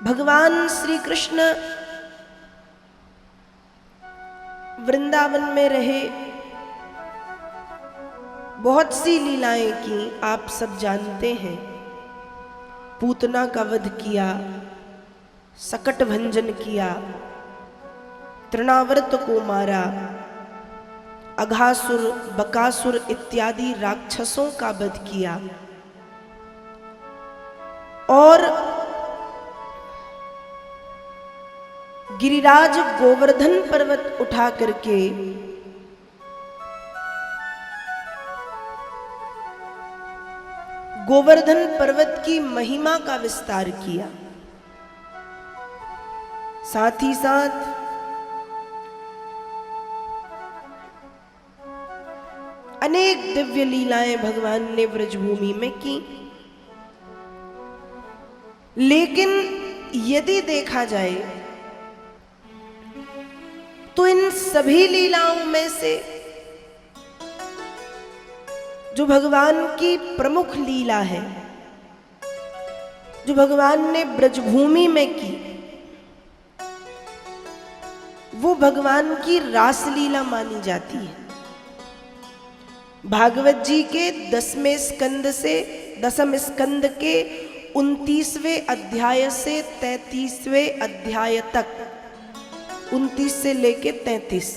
भगवान श्री कृष्ण वृंदावन में रहे, बहुत सी लीलाएं की, आप सब जानते हैं। पूतना का वध किया, सकट भंजन किया, तृणावर्त को मारा, अघासुर बकासुर इत्यादि राक्षसों का वध किया और गिरिराज गोवर्धन पर्वत उठा करके गोवर्धन पर्वत की महिमा का विस्तार किया। साथ ही साथ अनेक दिव्य लीलाएं भगवान ने ब्रजभूमि में की। लेकिन यदि देखा जाए तो इन सभी लीलाओं में से जो भगवान की प्रमुख लीला है, जो भगवान ने ब्रजभूमि में की, वो भगवान की रास लीला मानी जाती है। भागवत जी के 10वें स्कंद से 10वें स्कंद के 29वें अध्याय से 33वें अध्याय तक, 29 से लेके 33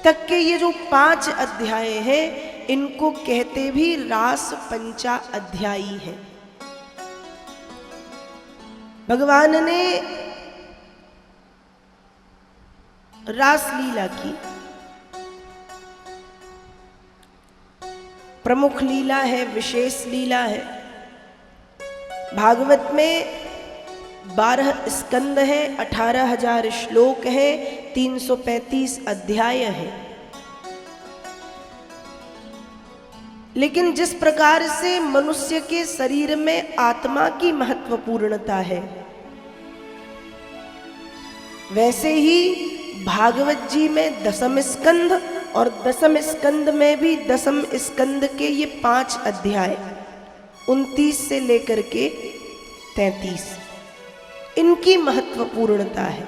तक के ये जो 5 अध्याय हैं, इनको कहते भी रास पंचा अध्यायी हैं। भगवान ने रास लीला की। प्रमुख लीला है, विशेष लीला है। भागवत में 12 स्कंद हैं, 18,000 श्लोक हैं, 335 अध्याय हैं। लेकिन जिस प्रकार से मनुष्य के शरीर में आत्मा की महत्वपूर्णता है, वैसे ही भागवत जी में 10वें स्कंद और 10वें स्कंद में भी 10वें स्कंद के ये 5 अध्याय 29 से लेकर के 33, इनकी महत्वपूर्णता है।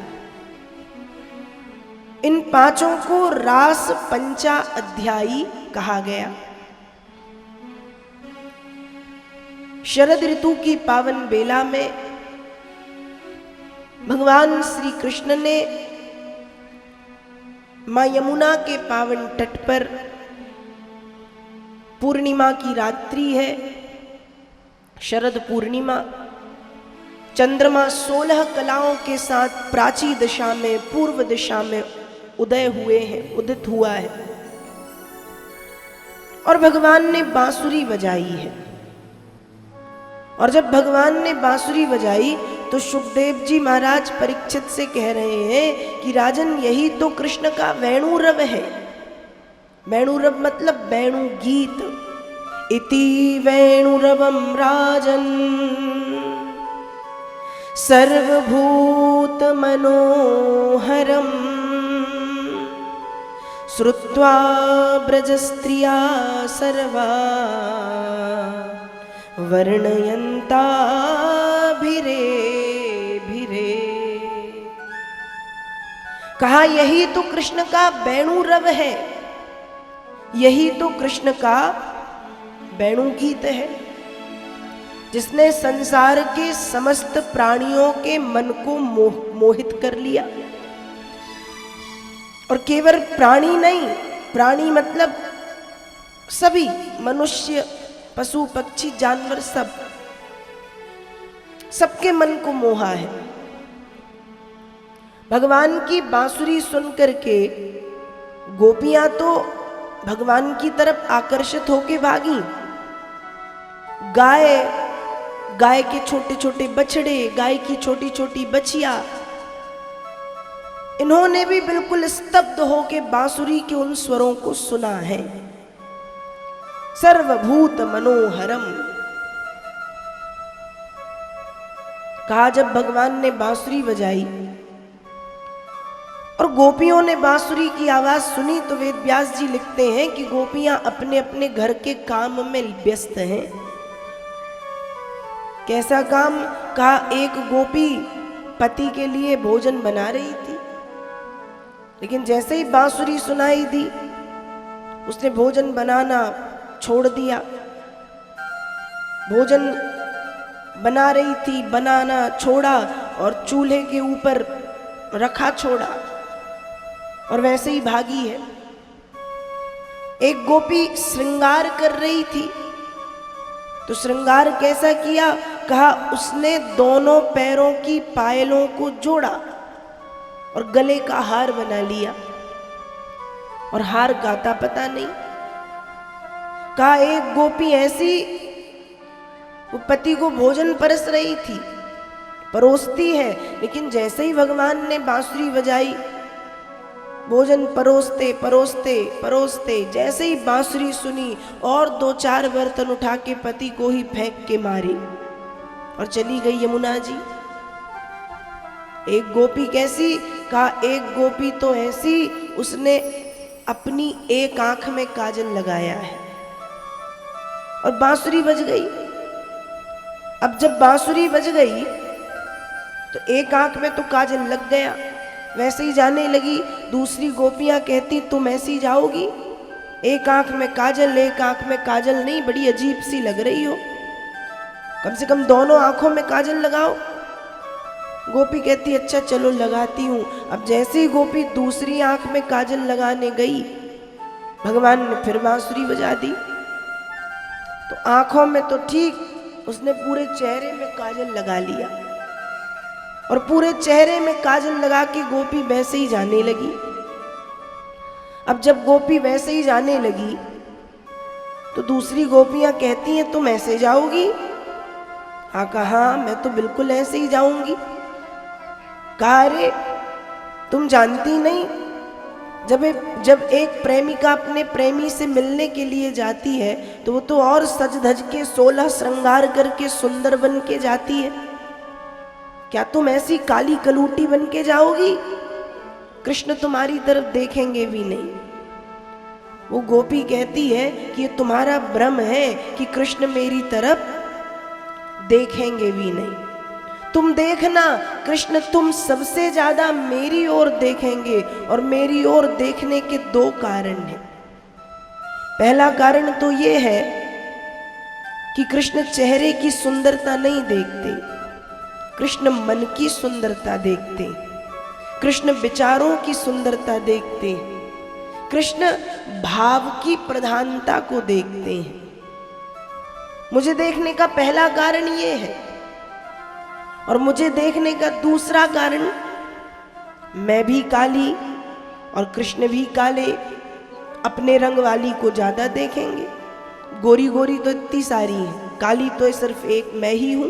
इन 5 को रास पंचा अध्यायी कहा गया। शरद ऋतु की पावन बेला में भगवान श्री कृष्ण ने मां यमुना के पावन तट पर, पूर्णिमा की रात्रि है, शरद पूर्णिमा, चंद्रमा 16 कलाओं के साथ प्राची दिशा में, पूर्व दिशा में उदय हुए हैं, उदित हुआ है, और भगवान ने बांसुरी बजाई है। और जब भगवान ने बांसुरी बजाई तो सुखदेव जी महाराज परीक्षित से कह रहे हैं कि राजन, यही तो कृष्ण का वेणुरव है। वेणुरव मतलब वेणु गीत। इति वेणुरवम राजन सर्वभूत मनोहरम श्रुत्वा ब्रजस्त्रिया सर्वा वर्णयन्ता भिरे भिरे। कहा यही तो कृष्ण का वेणुरव है, यही तो कृष्ण का वेणु गीत है, जिसने संसार के समस्त प्राणियों के मन को मोहित कर लिया। और केवल प्राणी नहीं, प्राणी मतलब सभी, मनुष्य, पशु पक्षी जानवर, सबके मन को मोहा है। भगवान की बांसुरी सुनकर के गोपियां तो भगवान की तरफ आकर्षित होके भागी। गाय के छोटे छोटे बछड़े, गाय की छोटी छोटी बछिया, इन्होंने भी बिल्कुल स्तब्ध होके बांसुरी के उन स्वरों को सुना है। सर्वभूत मनोहरम। कहा जब भगवान ने बांसुरी बजाई और गोपियों ने बांसुरी की आवाज सुनी, तो वेद व्यास जी लिखते हैं कि गोपियां अपने अपने घर के काम में व्यस्त हैं। कैसा काम? कहा एक गोपी पति के लिए भोजन बना रही थी, लेकिन जैसे ही बांसुरी सुनाई दी उसने भोजन बनाना छोड़ दिया। भोजन बना रही थी, बनाना छोड़ा और चूल्हे के ऊपर रखा छोड़ा और वैसे ही भागी है। एक गोपी श्रृंगार कर रही थी, तो श्रृंगार कैसा किया? कहा उसने दोनों पैरों की पायलों को जोड़ा और गले का हार बना लिया, और हार गाता पता नहीं। कहा एक गोपी ऐसी, वो पति को भोजन परस रही थी, परोसती है, लेकिन जैसे ही भगवान ने बांसुरी बजाई, भोजन परोसते परोसते परोसते जैसे ही बांसुरी सुनी और 2-4 बर्तन उठा के पति को ही फेंक के मारी और चली गई यमुना जी। एक गोपी कैसी? कहा एक गोपी तो ऐसी, उसने अपनी एक आंख में काजल लगाया है और बांसुरी बज गई। अब जब बांसुरी बज गई तो एक आंख में तो काजल लग गया, वैसे ही जाने लगी। दूसरी गोपियां कहती तुम ऐसी जाओगी, एक आंख में काजल एक आंख में काजल नहीं, बड़ी अजीब सी लग रही हो, कम से कम दोनों आंखों में काजल लगाओ। गोपी कहती अच्छा चलो लगाती हूँ। अब जैसे ही गोपी दूसरी आंख में काजल लगाने गई, भगवान ने फिर बांसुरी बजा दी। तो आंखों में तो ठीक, उसने पूरे चेहरे में काजल लगा लिया और पूरे चेहरे में काजल लगा के गोपी वैसे ही जाने लगी। अब जब गोपी वैसे ही जाने लगी तो दूसरी गोपियां कहती हैं तुम ऐसे जाओगी? हाँ कहा मैं तो बिल्कुल ऐसे ही जाऊंगी। कहा अरे तुम जानती नहीं, जब एक प्रेमिका अपने प्रेमी से मिलने के लिए जाती है तो वो तो और सज धज के 16 श्रृंगार करके सुंदर बन के जाती है, क्या तुम ऐसी काली कलूटी बन के जाओगी? कृष्ण तुम्हारी तरफ देखेंगे भी नहीं। वो गोपी कहती है कि ये तुम्हारा भ्रम है कि कृष्ण मेरी तरफ देखेंगे भी नहीं। तुम देखना कृष्ण तुम सबसे ज्यादा मेरी ओर देखेंगे, और मेरी ओर देखने के 2 कारण हैं। पहला कारण तो ये है कि कृष्ण चेहरे की सुंदरता नहीं देखते, कृष्ण मन की सुंदरता देखते, कृष्ण विचारों की सुंदरता देखते, कृष्ण भाव की प्रधानता को देखते हैं। मुझे देखने का पहला कारण ये है, और मुझे देखने का दूसरा कारण, मैं भी काली और कृष्ण भी काले, अपने रंग वाली को ज्यादा देखेंगे। गोरी गोरी तो इतनी सारी है, काली तो सिर्फ एक मैं ही हूं,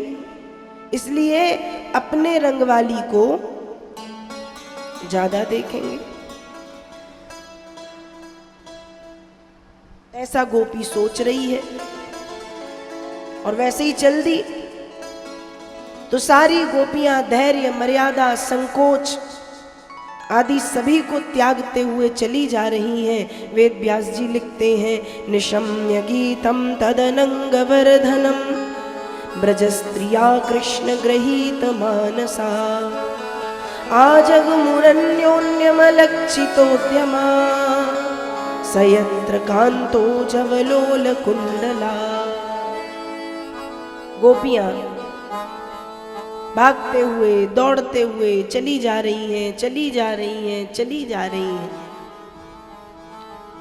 इसलिए अपने रंग वाली को ज्यादा देखेंगे। ऐसा गोपी सोच रही है और वैसे ही चल दी। तो सारी गोपियां धैर्य, मर्यादा, संकोच आदि सभी को त्यागते हुए चली जा रही हैं। वेद व्यास जी लिखते हैं निशम्य गीतम तदनंग वर्धनम ब्रज स्त्रिया कृष्ण गृहीत मानसा आजगमुरन्योन्यमलक्षितोद्यमा सयत्र कांतो जवलोल कुंडला। गोपियां भागते हुए दौड़ते हुए चली जा रही हैं, चली जा रही हैं, चली जा रही हैं।